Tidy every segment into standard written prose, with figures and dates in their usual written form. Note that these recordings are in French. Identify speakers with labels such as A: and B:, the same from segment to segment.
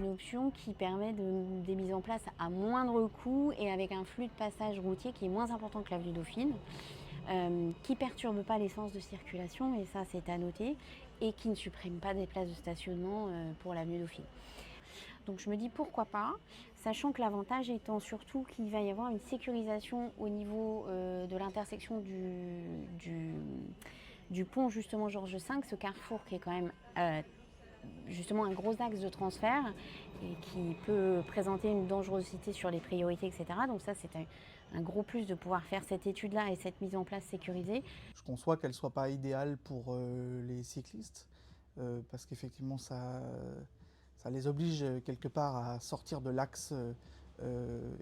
A: une option qui permet des mises en place à moindre coût et avec un flux de passage routier qui est moins important que l'avenue Dauphine, qui ne perturbe pas les sens de circulation, et ça c'est à noter, et qui ne supprime pas des places de stationnement pour l'avenue Dauphine. Donc je me dis pourquoi pas, sachant que l'avantage étant surtout qu'il va y avoir une sécurisation au niveau de l'intersection du pont justement Georges V, ce carrefour qui est quand même justement un gros axe de transfert et qui peut présenter une dangerosité sur les priorités, etc. Donc ça, c'est un gros plus de pouvoir faire cette étude-là et cette mise en place sécurisée.
B: Je conçois qu'elle ne soit pas idéale pour les cyclistes, parce qu'effectivement, ça les oblige quelque part à sortir de l'axe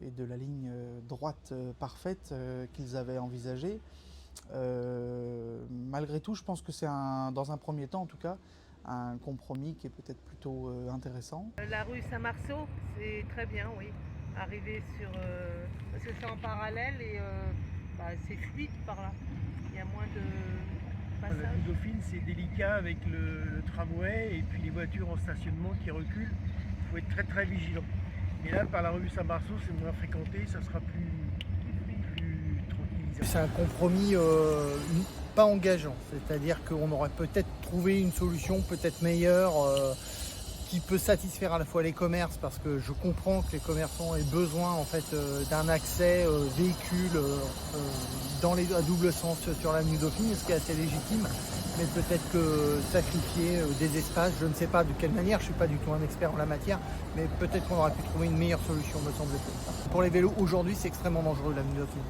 B: et de la ligne droite parfaite qu'ils avaient envisagée. Malgré tout, je pense que c'est dans un premier temps en tout cas, un compromis qui est peut-être plutôt intéressant.
C: La rue Saint-Marceau, c'est très bien, oui. Arriver sur... parce que c'est en parallèle et c'est fluide par là. Il y a moins de
D: La
C: passage.
D: rue Dauphine, c'est délicat avec le tramway et puis les voitures en stationnement qui reculent. Il faut être très très vigilant. Et là, par la rue Saint-Marceau, c'est moins fréquenté, ça sera plus tranquillisant.
E: C'est un compromis pas engageant, c'est-à-dire qu'on aurait peut-être trouvé une solution peut-être meilleure qui peut satisfaire à la fois les commerces, parce que je comprends que les commerçants aient besoin en fait d'un accès véhicule à double sens sur l'avenue Dauphine, ce qui est assez légitime, mais peut-être que sacrifier des espaces, je ne sais pas de quelle manière, je ne suis pas du tout un expert en la matière, mais peut-être qu'on aurait pu trouver une meilleure solution, me semble-t-il. Pour les vélos, aujourd'hui, c'est extrêmement dangereux l'avenue Dauphine.